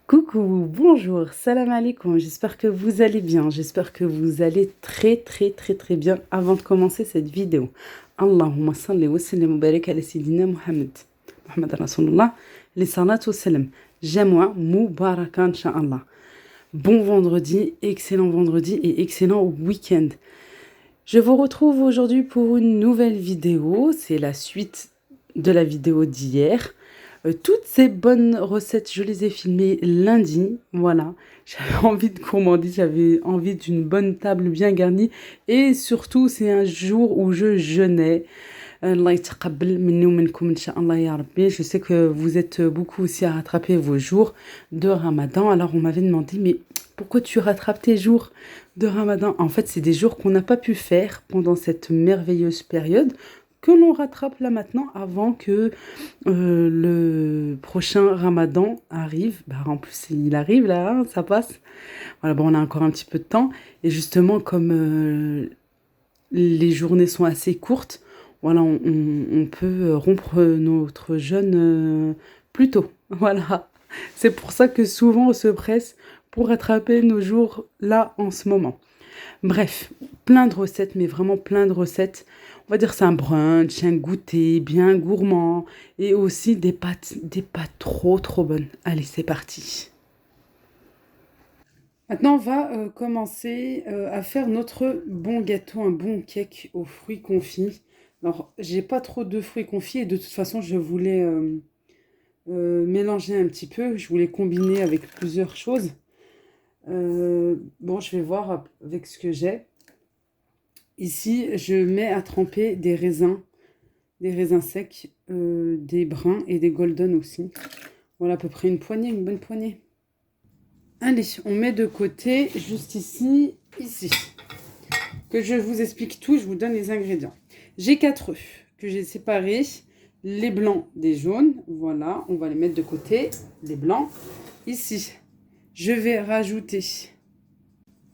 Coucou, bonjour, salam alaikum, j'espère que vous allez bien, j'espère que vous allez très bien avant de commencer cette vidéo. Allahumma salli wa sallim wa barik ala sayyidina Muhammad. Muhammad Rasulullah, les salatu wa salam. Jamwa mubaraka incha'Allah. Bon vendredi et excellent week-end. Je vous retrouve aujourd'hui pour une nouvelle vidéo, c'est la suite de la vidéo d'hier. Toutes ces bonnes recettes, je les ai filmées lundi, voilà. J'avais envie de gourmandise, j'avais envie d'une bonne table bien garnie et surtout c'est un jour où je jeûnais. Allah yataqabbal minni wa minkum incha'Allah ya Rabbi. Je sais que vous êtes beaucoup aussi à rattraper vos jours de Ramadan. Alors on m'avait demandé, mais pourquoi tu rattrapes tes jours de Ramadan? En fait, c'est des jours qu'on n'a pas pu faire pendant cette merveilleuse période que l'on rattrape là maintenant avant que le prochain Ramadan arrive. Bah, en plus, il arrive là, hein, ça passe. Voilà, bon, on a encore un petit peu de temps. Et justement, comme les journées sont assez courtes, voilà, on peut rompre notre jeûne plus tôt. Voilà. C'est pour ça que souvent on se presse pour rattraper nos jours là en ce moment. Bref, plein de recettes, mais vraiment plein de recettes. On va dire c'est un brunch, un goûter bien gourmand et aussi des pâtes trop bonnes. Allez, c'est parti. Maintenant, on va commencer à faire notre bon gâteau, un bon cake aux fruits confits. Alors, j'ai pas trop de fruits confits et de toute façon, je voulais mélanger un petit peu. Je voulais combiner avec plusieurs choses. Bon, je vais voir avec ce que j'ai. Ici, je mets à tremper des raisins secs, des bruns et des golden aussi. Voilà à peu près une poignée, une bonne poignée. Allez, on met de côté, juste ici. Que je vous explique tout, je vous donne les ingrédients. J'ai 4 œufs que j'ai séparés, les blancs des jaunes. Voilà, on va les mettre de côté, les blancs. Ici, je vais rajouter,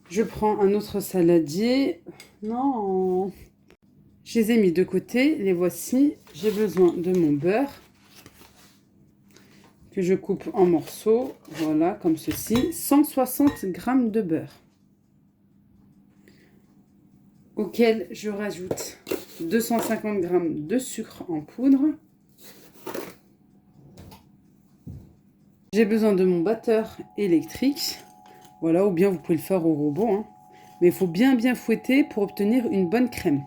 je prends un autre saladier. Non, je les ai mis de côté, les voici. J'ai besoin de mon beurre que je coupe en morceaux, voilà, comme ceci. 160 g de beurre, auquel je rajoute 250 g de sucre en poudre. J'ai besoin de mon batteur électrique, voilà, ou bien vous pouvez le faire au robot, hein. Mais il faut bien fouetter pour obtenir une bonne crème.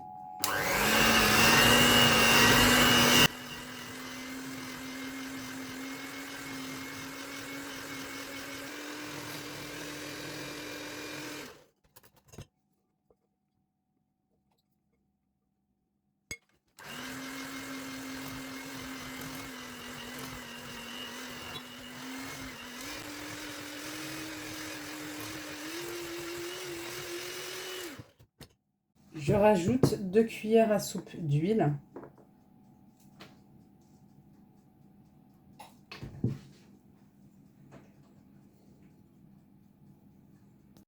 Je rajoute 2 cuillères à soupe d'huile.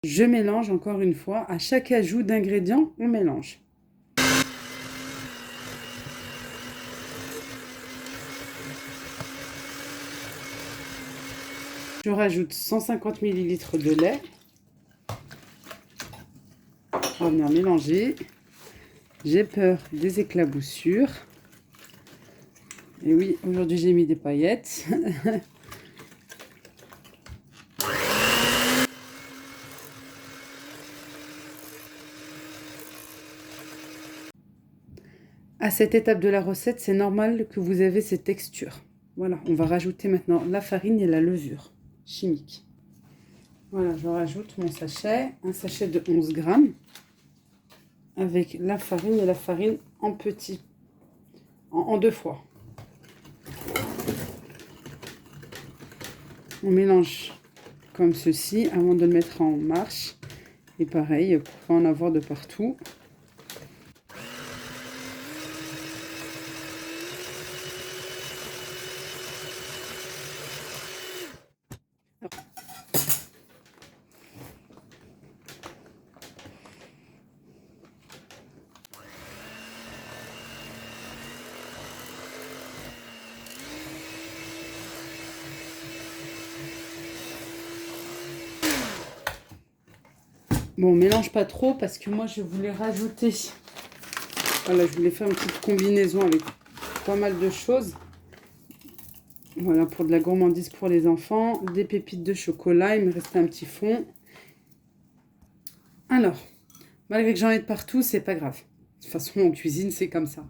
Je mélange encore une fois. À chaque ajout d'ingrédients, on mélange. Je rajoute 150 ml de lait. On va venir mélanger. J'ai peur des éclaboussures. Et oui, aujourd'hui j'ai mis des paillettes. À cette étape de la recette, c'est normal que vous avez cette texture. Voilà, on va rajouter maintenant la farine et la levure chimique. Voilà, je rajoute mon sachet, un sachet de 11 g, avec la farine et la farine en petits, en 2 fois. On mélange comme ceci avant de le mettre en marche. Et pareil, pour pas en avoir de partout. Bon, on mélange pas trop parce que moi, je voulais rajouter... Voilà, je voulais faire une petite combinaison avec pas mal de choses. Voilà, pour de la gourmandise pour les enfants. Des pépites de chocolat. Il me restait un petit fond. Alors, malgré que j'en ai de partout, c'est pas grave. De toute façon, en cuisine, c'est comme ça.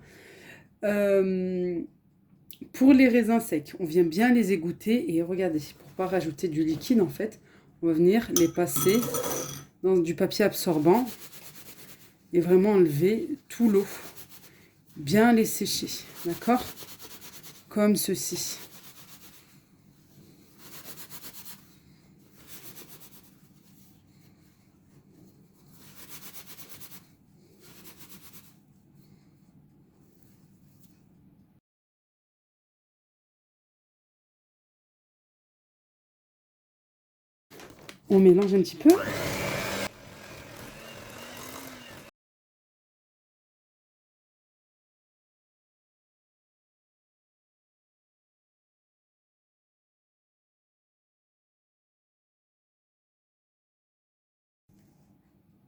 Pour les raisins secs, on vient bien les égoutter. Et regardez, pour pas rajouter du liquide, en fait, on va venir les passer dans du papier absorbant. Et vraiment enlever tout l'eau. Bien les sécher, d'accord? Comme ceci. On mélange un petit peu.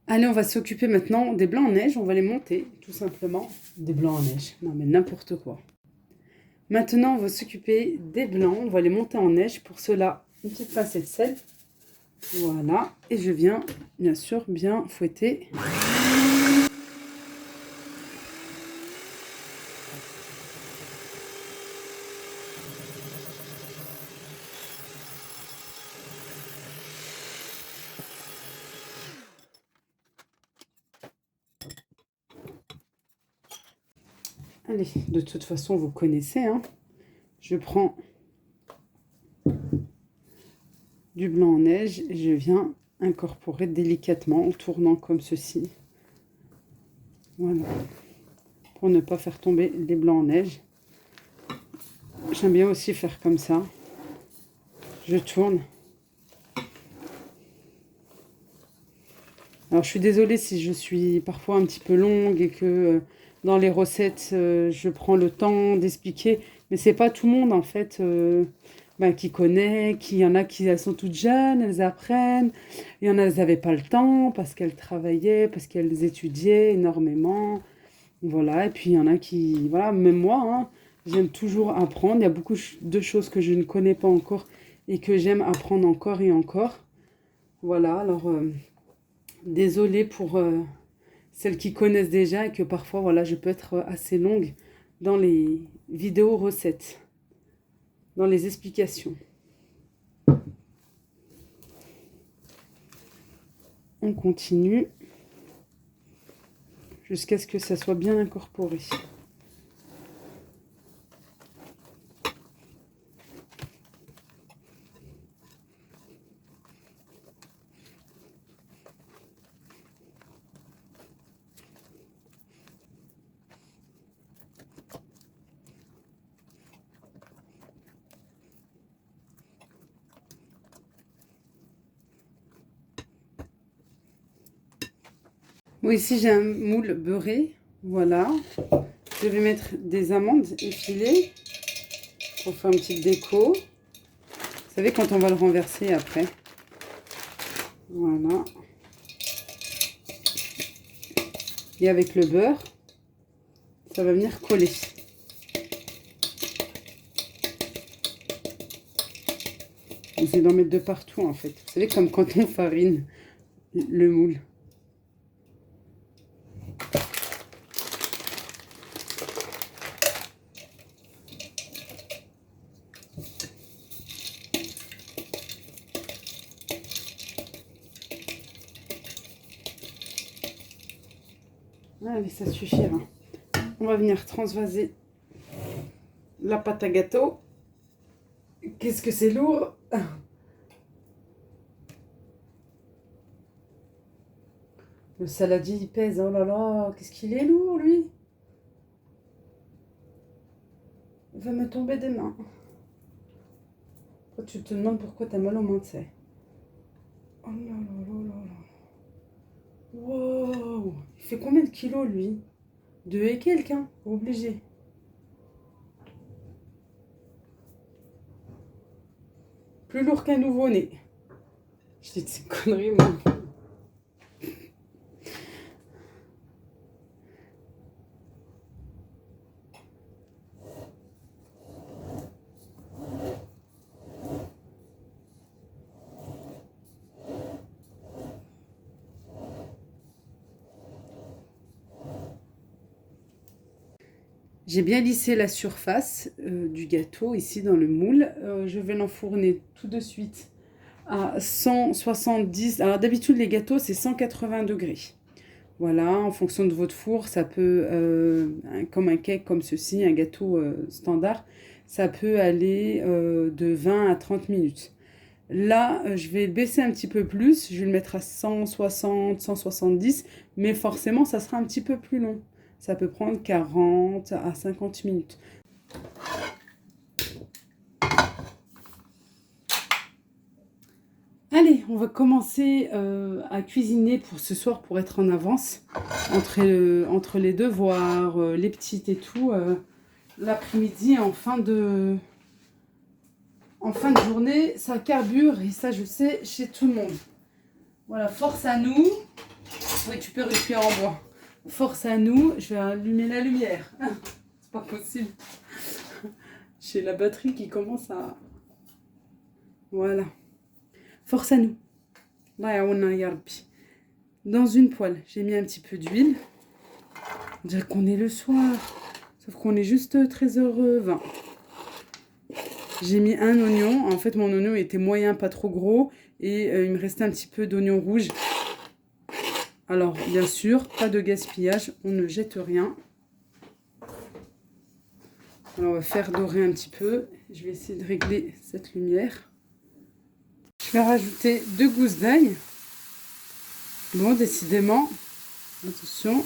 Allez, on va s'occuper maintenant des blancs en neige. On va les monter, tout simplement. Des blancs en neige. Non, mais n'importe quoi. Maintenant, on va s'occuper des blancs. On va les monter en neige. Pour cela, une petite pincée de sel. Voilà. Et je viens, bien sûr, bien fouetter. Allez, de toute façon, vous connaissez, hein. Je prends du blanc en neige et je viens incorporer délicatement en tournant comme ceci. Voilà. Pour ne pas faire tomber les blancs en neige. J'aime bien aussi faire comme ça. Je tourne. Alors, je suis désolée si je suis parfois un petit peu longue et que dans les recettes, je prends le temps d'expliquer. Mais c'est pas tout le monde, en fait, qui connaît. Il y en a qui elles sont toutes jeunes, elles apprennent. Il y en a, elles n'avaient pas le temps parce qu'elles travaillaient, parce qu'elles étudiaient énormément. Voilà. Et puis, il y en a qui... Voilà, même moi, hein, j'aime toujours apprendre. Il y a beaucoup de choses que je ne connais pas encore et que j'aime apprendre encore et encore. Voilà, alors... Désolée pour celles qui connaissent déjà et que parfois, voilà, je peux être assez longue dans les vidéos recettes, dans les explications. On continue jusqu'à ce que ça soit bien incorporé. Bon, ici, j'ai un moule beurré. Voilà. Je vais mettre des amandes effilées pour faire une petite déco. Vous savez, quand on va le renverser après. Voilà. Et avec le beurre, ça va venir coller. On essaie d'en mettre de partout, en fait. Vous savez, comme quand on farine le moule. Allez, ça suffira. On va venir transvaser la pâte à gâteau. Qu'est-ce que c'est lourd! Le saladier, il pèse. Oh là là, qu'est-ce qu'il est lourd, lui! Il va me tomber des mains. Quand tu te demandes pourquoi t'as mal aux mains, tu sais. Oh là là là là là. Wow! Il fait combien de kilos, lui? 2 et quelques, hein? Obligé. Plus lourd qu'un nouveau-né. Je dis de ces conneries, moi. J'ai bien lissé la surface du gâteau ici dans le moule. Je vais l'enfourner tout de suite à 170. Alors d'habitude les gâteaux c'est 180 degrés. Voilà, en fonction de votre four, ça peut, comme un cake comme ceci, un gâteau standard, ça peut aller de 20 à 30 minutes. Là, je vais baisser un petit peu plus, je vais le mettre à 160, 170, mais forcément, ça sera un petit peu plus long. Ça peut prendre 40 à 50 minutes. Allez, on va commencer à cuisiner pour ce soir pour être en avance entre les devoirs, les petites et tout. L'après-midi, en fin de journée, ça carbure et ça, je sais, chez tout le monde. Voilà, force à nous. Oui, tu peux récupérer en bois. Force à nous. Je vais allumer la lumière. C'est pas possible. J'ai la batterie qui commence à... Voilà. Force à nous. Dans une poêle, j'ai mis un petit peu d'huile. On dirait qu'on est le soir. Sauf qu'on est juste 13h20. J'ai mis un oignon. En fait, mon oignon était moyen, pas trop gros. Et il me restait un petit peu d'oignon rouge. Alors, bien sûr, pas de gaspillage. On ne jette rien. Alors, on va faire dorer un petit peu. Je vais essayer de régler cette lumière. Je vais rajouter 2 gousses d'ail. Bon, décidément. Attention.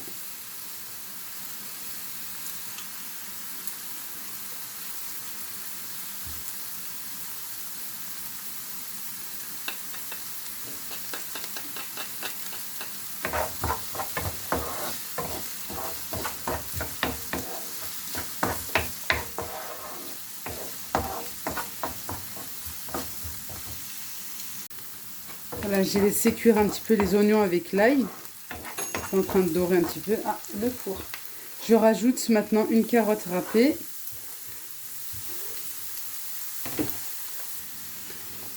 Voilà, j'ai laissé cuire un petit peu les oignons avec l'ail. C'est en train de dorer un petit peu. Ah, le four. Je rajoute maintenant une carotte râpée.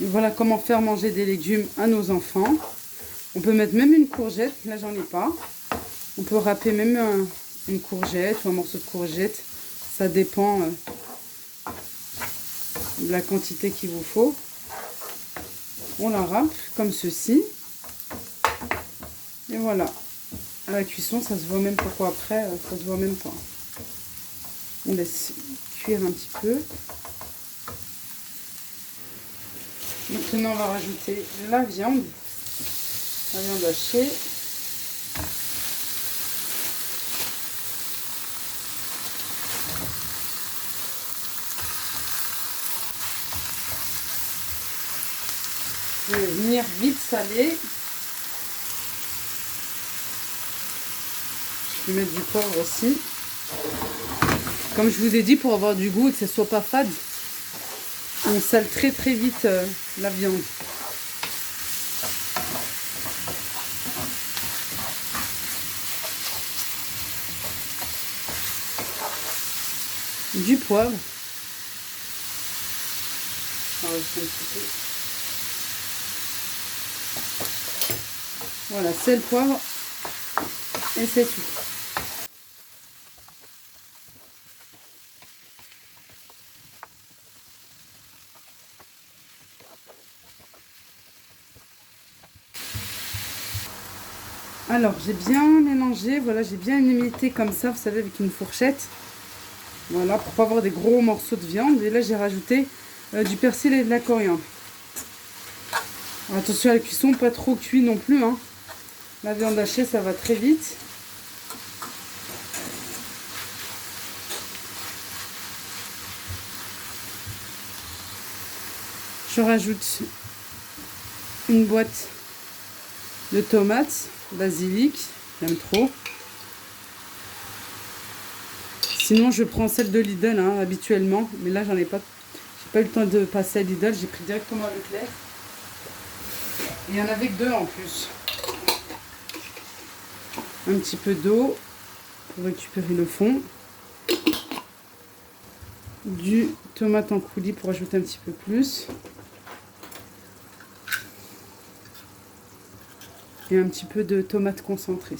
Et voilà comment faire manger des légumes à nos enfants. On peut mettre même une courgette. Là, j'en ai pas. On peut râper même une courgette ou un morceau de courgette. Ça dépend de la quantité qu'il vous faut. On la râpe comme ceci. Et voilà. À la cuisson, ça se voit même pas quoi après, ça se voit même pas. On laisse cuire un petit peu. Maintenant, on va rajouter la viande hachée. Je vais venir vite saler. Je vais mettre du poivre aussi. Comme je vous ai dit, pour avoir du goût et que ce ne soit pas fade, on sale très très vite la viande. Du poivre. On va rajouter un petit peu. Voilà, sel, poivre et c'est tout. Alors, j'ai bien mélangé, voilà, j'ai bien émietté comme ça, vous savez, avec une fourchette. Voilà, pour pas avoir des gros morceaux de viande. Et là, j'ai rajouté du persil et de la coriandre. Alors, attention à la cuisson, pas trop cuit non plus, hein. La viande hachée, ça va très vite. Je rajoute une boîte de tomates, basilic, j'aime trop. Sinon, je prends celle de Lidl, hein, habituellement. Mais là, j'ai pas eu le temps de passer à Lidl. J'ai pris directement à Leclerc. Et il y en avait que 2 en plus. Un petit peu d'eau pour récupérer le fond. Du tomate en coulis pour ajouter un petit peu plus. Et un petit peu de tomate concentrée.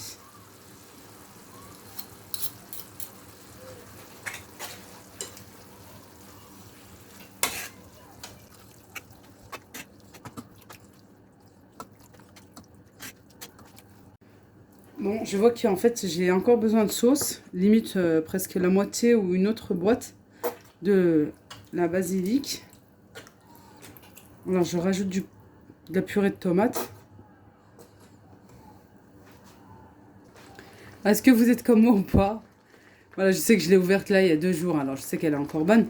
Bon, je vois qu'en fait, j'ai encore besoin de sauce. Limite presque la moitié ou une autre boîte de la basilic. Alors, je rajoute de la purée de tomates. Est-ce que vous êtes comme moi ou pas? Voilà, je sais que je l'ai ouverte là il y a 2 jours, alors je sais qu'elle est encore bonne.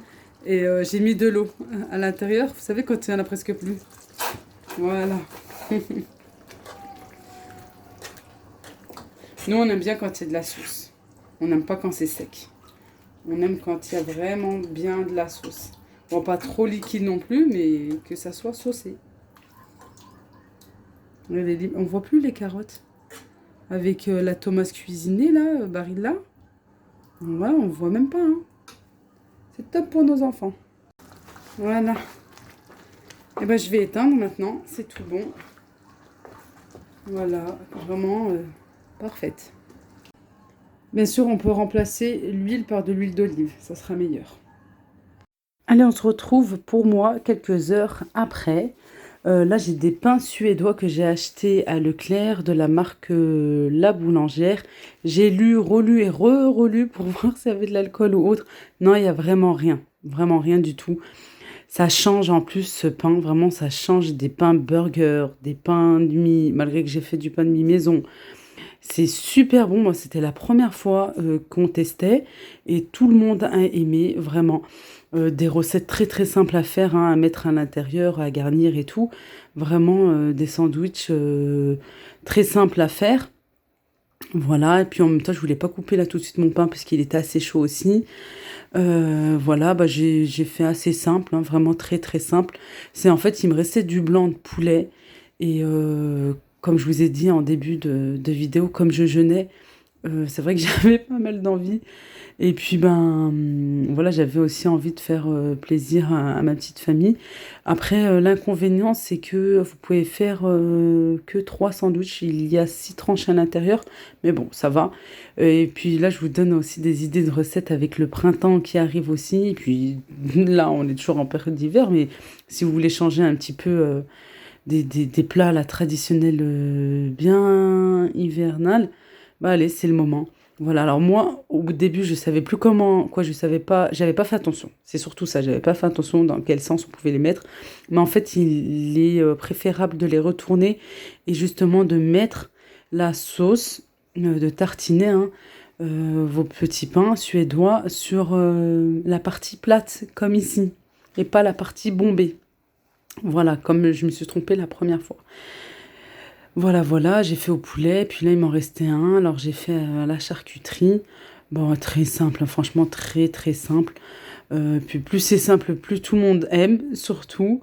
Et j'ai mis de l'eau à l'intérieur. Vous savez, quand il n'y en a presque plus. Voilà. Nous, on aime bien quand il y a de la sauce. On n'aime pas quand c'est sec. On aime quand il y a vraiment bien de la sauce. Bon, pas trop liquide non plus, mais que ça soit saucé. On voit plus les carottes. Avec la tomate cuisinée, là, Barilla. Ouais, on voit même pas. Hein. C'est top pour nos enfants. Voilà. Et ben, je vais éteindre maintenant. C'est tout bon. Voilà, vraiment parfaite. Bien sûr, on peut remplacer l'huile par de l'huile d'olive. Ça sera meilleur. Allez, on se retrouve pour moi quelques heures après. Là, j'ai des pains suédois que j'ai achetés à Leclerc de la marque La Boulangère. J'ai lu, relu et relu pour voir s'il y avait de l'alcool ou autre. Non, il n'y a vraiment rien du tout. Ça change en plus ce pain, vraiment ça change des pains burger, des pains de mie, malgré que j'ai fait du pain de mie maison. C'est super bon, moi c'était la première fois qu'on testait et tout le monde a aimé, vraiment. Des recettes très très simples à faire, hein, à mettre à l'intérieur, à garnir et tout. Vraiment des sandwichs très simples à faire. Voilà, et puis en même temps je voulais pas couper là tout de suite mon pain parce qu'il était assez chaud aussi. Voilà, bah j'ai fait assez simple, hein, vraiment très très simple. C'est en fait, il me restait du blanc de poulet et comme je vous ai dit en début de vidéo, comme je jeûnais, c'est vrai que j'avais pas mal d'envie. Et puis ben voilà, j'avais aussi envie de faire plaisir à ma petite famille. Après, l'inconvénient, c'est que vous pouvez faire que 3 sandwichs. Il y a 6 tranches à l'intérieur, mais bon, ça va. Et puis là, je vous donne aussi des idées de recettes avec le printemps qui arrive aussi. Et puis là, on est toujours en période d'hiver, mais si vous voulez changer un petit peu des plats là, traditionnels bien hivernales, bah allez, c'est le moment. Voilà, alors moi, au début, je savais plus comment, quoi, je savais pas, j'avais pas fait attention. C'est surtout ça, j'avais pas fait attention dans quel sens on pouvait les mettre. Mais en fait, il est préférable de les retourner et justement de mettre la sauce, de tartiner hein, vos petits pains suédois sur la partie plate, comme ici, et pas la partie bombée. Voilà, comme je me suis trompée la première fois. Voilà, j'ai fait au poulet, puis là il m'en restait un, alors j'ai fait à la charcuterie. Bon, très simple, hein, franchement très très simple. Puis plus c'est simple, plus tout le monde aime, surtout.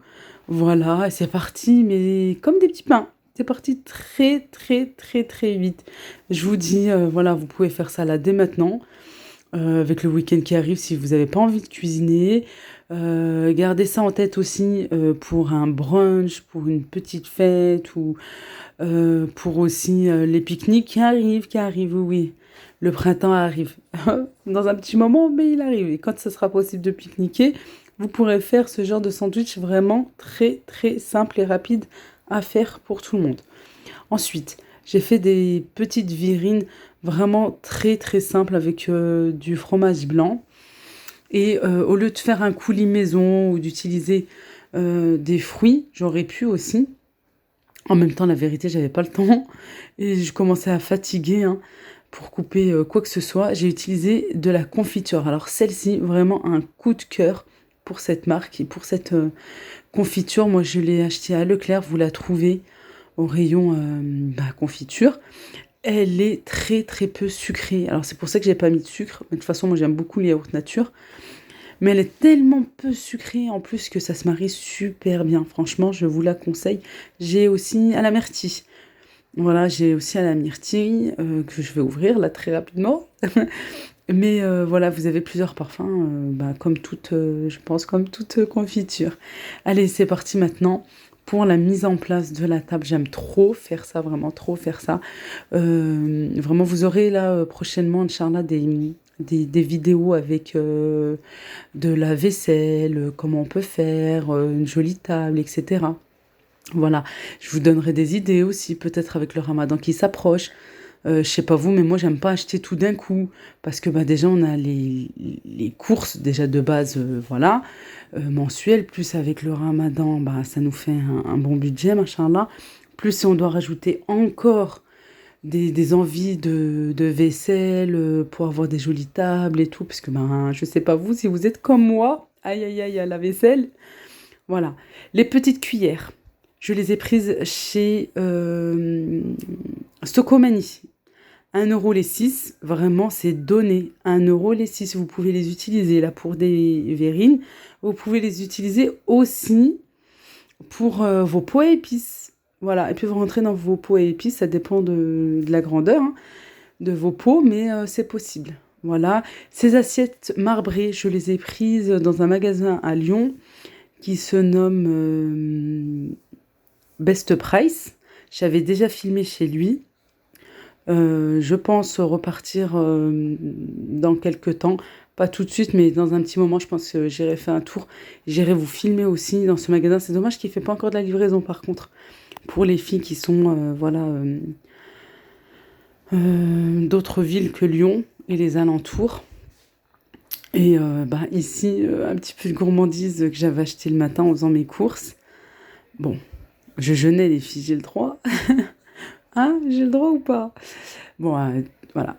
Voilà, et c'est parti, mais comme des petits pains. C'est parti très très très très vite. Je vous dis, voilà, vous pouvez faire ça là dès maintenant avec le week-end qui arrive si vous n'avez pas envie de cuisiner. Gardez ça en tête aussi pour un brunch, pour une petite fête ou pour aussi les pique-niques qui arrivent, oui. Le printemps arrive dans un petit moment, mais il arrive. Et quand ce sera possible de pique-niquer, vous pourrez faire ce genre de sandwich vraiment très très simple et rapide à faire pour tout le monde. Ensuite, j'ai fait des petites virines vraiment très très simples avec du fromage blanc. Et au lieu de faire un coulis maison ou d'utiliser des fruits, j'aurais pu aussi. En même temps, la vérité, j'avais pas le temps et je commençais à fatiguer hein, pour couper quoi que ce soit. J'ai utilisé de la confiture. Alors celle-ci, vraiment un coup de cœur pour cette marque et pour cette confiture. Moi, je l'ai achetée à Leclerc. Vous la trouvez au rayon confiture. Elle est très très peu sucrée. Alors c'est pour ça que j'ai pas mis de sucre. Mais de toute façon, moi j'aime beaucoup les yaourts nature. Mais elle est tellement peu sucrée en plus que ça se marie super bien. Franchement, je vous la conseille. J'ai aussi à la myrtille. Voilà, j'ai aussi à la myrtille que je vais ouvrir là très rapidement. Mais voilà, vous avez plusieurs parfums, comme toute, je pense, comme toute confiture. Allez, c'est parti maintenant pour la mise en place de la table. J'aime trop faire ça, vraiment trop faire ça. Vraiment, vous aurez là prochainement, Inch'Allah, des vidéos avec de la vaisselle, comment on peut faire, une jolie table, etc. Voilà, je vous donnerai des idées aussi, peut-être avec le ramadan qui s'approche. Je sais pas vous, mais moi, j'aime pas acheter tout d'un coup parce que, bah, déjà, on a les courses déjà de base, voilà, mensuelles, plus avec le ramadan, bah, ça nous fait un bon budget, machallah. Plus si on doit rajouter encore des envies de vaisselle, pour avoir des jolies tables et tout, parce que, ben, je sais pas vous, si vous êtes comme moi, aïe, aïe, aïe, à la vaisselle. Voilà. Les petites cuillères, je les ai prises chez Stocomanie. 1 € les 6, vraiment, c'est donné. 1 € les 6, vous pouvez les utiliser là pour des verrines. Vous pouvez les utiliser aussi pour vos pots à épices. Voilà, et puis vous rentrez dans vos pots à épices, ça dépend de la grandeur hein, de vos pots, mais c'est possible. Voilà, ces assiettes marbrées, je les ai prises dans un magasin à Lyon qui se nomme Best Price. J'avais déjà filmé chez lui. Je pense repartir dans quelques temps, pas tout de suite, mais dans un petit moment, je pense que j'irai faire un tour. J'irai vous filmer aussi dans ce magasin. C'est dommage qu'il ne fait pas encore de la livraison, par contre, pour les filles qui sont voilà, d'autres villes que Lyon et les alentours. Et bah, ici, un petit peu de gourmandise que j'avais acheté le matin en faisant mes courses. Bon, je jeûnais les filles, j'ai le droit. Hein, j'ai le droit ou pas? Bon, voilà.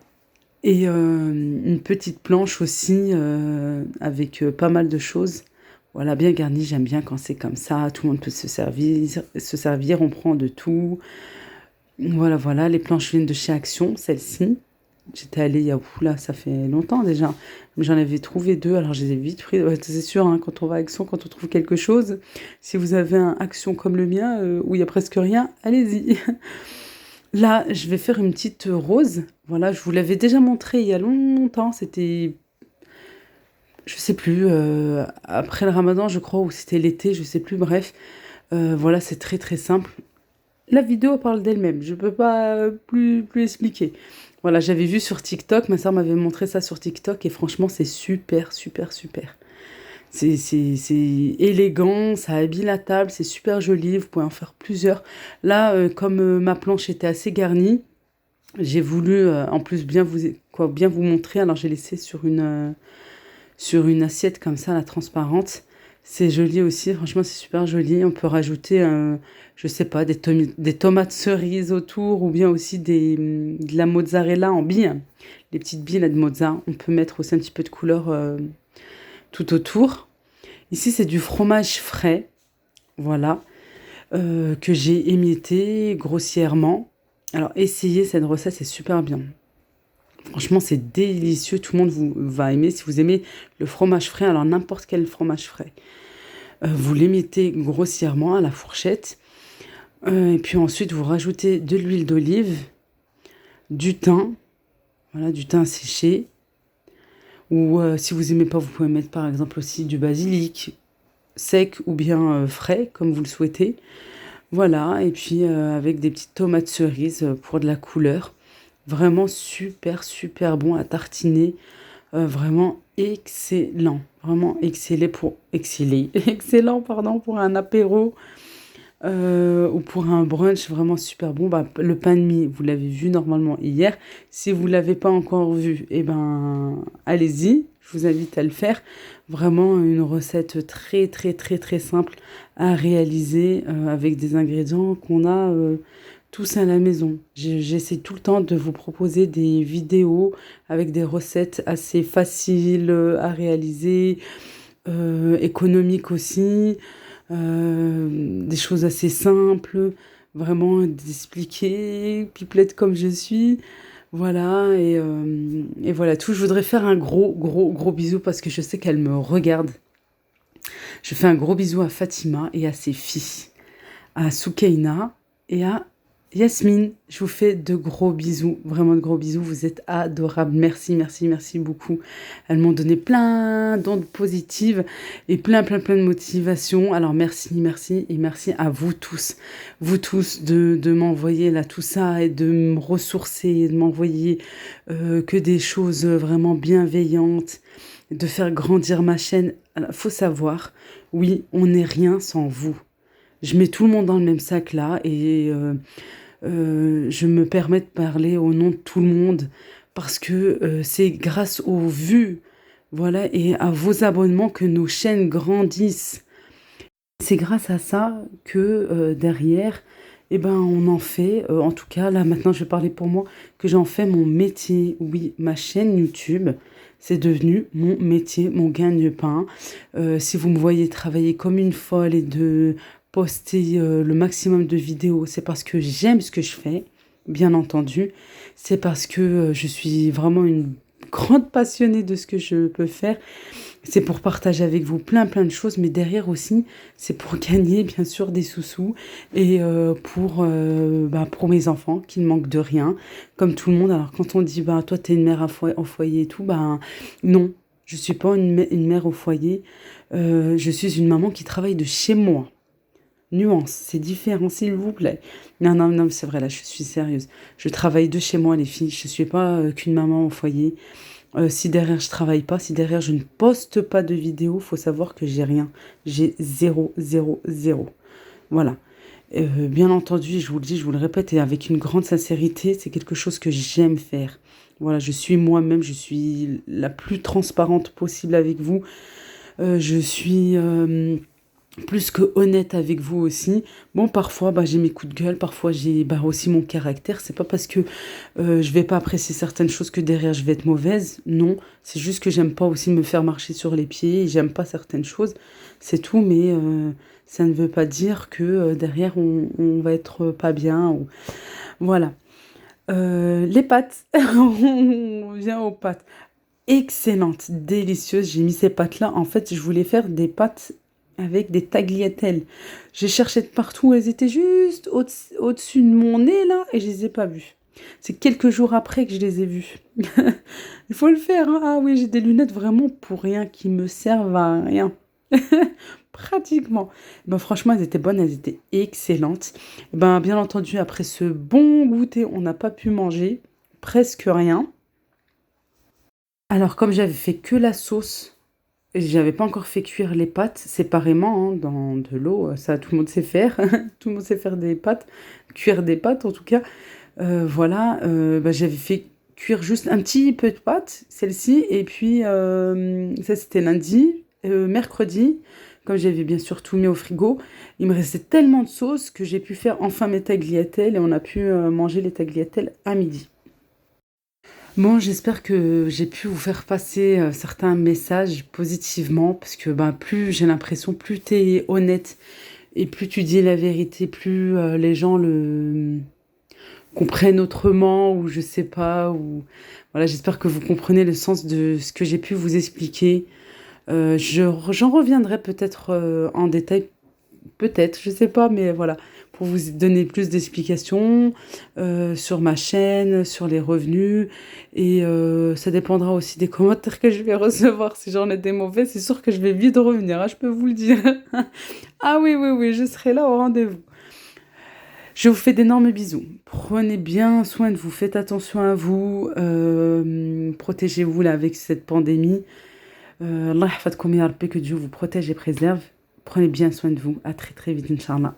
Et une petite planche aussi avec pas mal de choses. Voilà, bien garnie, j'aime bien quand c'est comme ça. Tout le monde peut se servir, on prend de tout. Voilà, voilà, les planches viennent de chez Action, celle-ci. J'étais allée il y a, là, ça fait longtemps déjà. Mais j'en avais trouvé 2, alors je les ai vite prises. Ouais, c'est sûr, hein, quand on va à Action, quand on trouve quelque chose, si vous avez un Action comme le mien, où il y a presque rien, allez-y. Là, je vais faire une petite rose. Voilà, je vous l'avais déjà montré il y a longtemps. C'était, je sais plus, après le Ramadan, je crois, ou c'était l'été, je sais plus. Bref, voilà, c'est très très simple. La vidéo parle d'elle-même. Je peux pas plus expliquer. Voilà, j'avais vu sur TikTok. Ma soeur m'avait montré ça sur TikTok et franchement, c'est super, super, super. C'est élégant, ça habille la table, c'est super joli, vous pouvez en faire plusieurs. Là, comme ma planche était assez garnie, j'ai voulu en plus bien vous montrer. Alors j'ai laissé sur une assiette comme ça, la transparente. C'est joli aussi, franchement c'est super joli. On peut rajouter, je sais pas, des tomates cerises autour ou bien aussi de la mozzarella en billes. Les petites billes là, de mozza. On peut mettre aussi un petit peu de couleur tout autour. Ici, c'est du fromage frais, voilà, que j'ai émietté grossièrement. Alors, essayez cette recette, c'est super bien. Franchement, c'est délicieux, tout le monde va aimer. Si vous aimez le fromage frais, alors n'importe quel fromage frais, vous l'émiettez grossièrement à la fourchette. Et puis ensuite, vous rajoutez de l'huile d'olive, du thym, voilà, du thym séché. Ou si vous aimez pas, vous pouvez mettre par exemple aussi du basilic sec ou bien frais, comme vous le souhaitez. Voilà, et puis avec des petites tomates cerises pour de la couleur. Vraiment super, super bon à tartiner. Vraiment excellent. Vraiment excellent, pardon, pour un apéro ou pour un brunch. Vraiment super bon. Bah, le pain de mie, vous l'avez vu normalement hier. Si vous ne l'avez pas encore vu, eh ben, allez-y. Je vous invite à le faire. Vraiment une recette très, très, très, très simple à réaliser avec des ingrédients qu'on a tous à la maison. J'essaie tout le temps de vous proposer des vidéos avec des recettes assez faciles à réaliser, économiques aussi, des choses assez simples, vraiment d'expliquer, pipelette comme je suis. Voilà, et voilà tout. Je voudrais faire un gros, gros, gros bisou parce que je sais qu'elle me regarde. Je fais un gros bisou à Fatima et à ses filles, à Soukaina et à Yasmine. Je vous fais de gros bisous, vraiment de gros bisous. Vous êtes adorables. Merci, merci, merci beaucoup. Elles m'ont donné plein d'ondes positives et plein, plein, plein de motivation. Alors merci, merci et merci à vous tous de m'envoyer là tout ça et de me ressourcer, de m'envoyer que des choses vraiment bienveillantes, de faire grandir ma chaîne. Alors, faut savoir, oui, on n'est rien sans vous. Je mets tout le monde dans le même sac là et je me permets de parler au nom de tout le monde parce que c'est grâce aux vues, voilà, et à vos abonnements que nos chaînes grandissent. C'est grâce à ça que derrière, eh ben, on en fait, en tout cas, là maintenant je vais parler pour moi, que j'en fais mon métier. Oui, ma chaîne YouTube, c'est devenu mon métier, mon gagne-pain. Si vous me voyez travailler comme une folle et de poster le maximum de vidéos, c'est parce que j'aime ce que je fais, bien entendu. C'est parce que je suis vraiment une grande passionnée de ce que je peux faire. C'est pour partager avec vous plein plein de choses, mais derrière aussi, c'est pour gagner bien sûr des sous-sous et pour mes enfants qui ne manquent de rien, comme tout le monde. Alors quand on dit bah toi t'es une mère au foyer et tout, bah non, je suis pas une mère au foyer. Je suis une maman qui travaille de chez moi. Nuance, c'est différent s'il vous plaît. Non non non, c'est vrai là, je suis sérieuse. Je travaille de chez moi les filles. Je suis pas qu'une maman au foyer. Si derrière je travaille pas, si derrière je ne poste pas de vidéos, faut savoir que j'ai rien. J'ai zéro, zéro, zéro. Voilà. Bien entendu, je vous le dis, je vous le répète, et avec une grande sincérité, c'est quelque chose que j'aime faire. Voilà, je suis moi-même, je suis la plus transparente possible avec vous. Je suis plus que honnête avec vous aussi. Bon, parfois, bah, j'ai mes coups de gueule, parfois j'ai bah, aussi mon caractère. C'est pas parce que je vais pas apprécier certaines choses que derrière je vais être mauvaise. Non, c'est juste que j'aime pas aussi me faire marcher sur les pieds. J'aime pas certaines choses, c'est tout. Mais ça ne veut pas dire que derrière on va être pas bien. Voilà. Les pâtes, on vient aux pâtes. Excellente, délicieuse. J'ai mis ces pâtes-là. En fait, je voulais faire des pâtes avec des tagliatelles. J'ai cherché de partout, elles étaient juste au-dessus de mon nez là et je les ai pas vues. C'est quelques jours après que je les ai vues. Il faut le faire, hein. Ah oui, j'ai des lunettes vraiment pour rien qui me servent à rien. Pratiquement. Ben, franchement, elles étaient bonnes, elles étaient excellentes. Ben, bien entendu, après ce bon goûter, on n'a pas pu manger presque rien. Alors, comme j'avais fait que la sauce, j'avais pas encore fait cuire les pâtes séparément hein, dans de l'eau, ça tout le monde sait faire. Tout le monde sait faire des pâtes, cuire des pâtes en tout cas. Voilà, bah, j'avais fait cuire juste un petit peu de pâtes, celle-ci, et puis ça c'était lundi. Mercredi, comme j'avais bien sûr tout mis au frigo, il me restait tellement de sauce que j'ai pu faire enfin mes tagliatelles et on a pu manger les tagliatelles à midi. Bon, j'espère que j'ai pu vous faire passer certains messages positivement, parce que ben, plus j'ai l'impression, plus tu es honnête et plus tu dis la vérité, plus les gens le comprennent autrement, ou je sais pas, ou voilà, j'espère que vous comprenez le sens de ce que j'ai pu vous expliquer. J'en reviendrai peut-être en détail. Peut-être, je sais pas, mais voilà, pour vous donner plus d'explications sur ma chaîne, sur les revenus, et ça dépendra aussi des commentaires que je vais recevoir. Si j'en ai des mauvais, c'est sûr que je vais vite revenir, hein, je peux vous le dire. Ah oui, oui, oui, je serai là au rendez-vous. Je vous fais d'énormes bisous. Prenez bien soin de vous, faites attention à vous, protégez-vous là avec cette pandémie. Allah yahfadkoum ya Rabbi, que Dieu vous protège et préserve. Prenez bien soin de vous. À très très vite, Inch'Allah.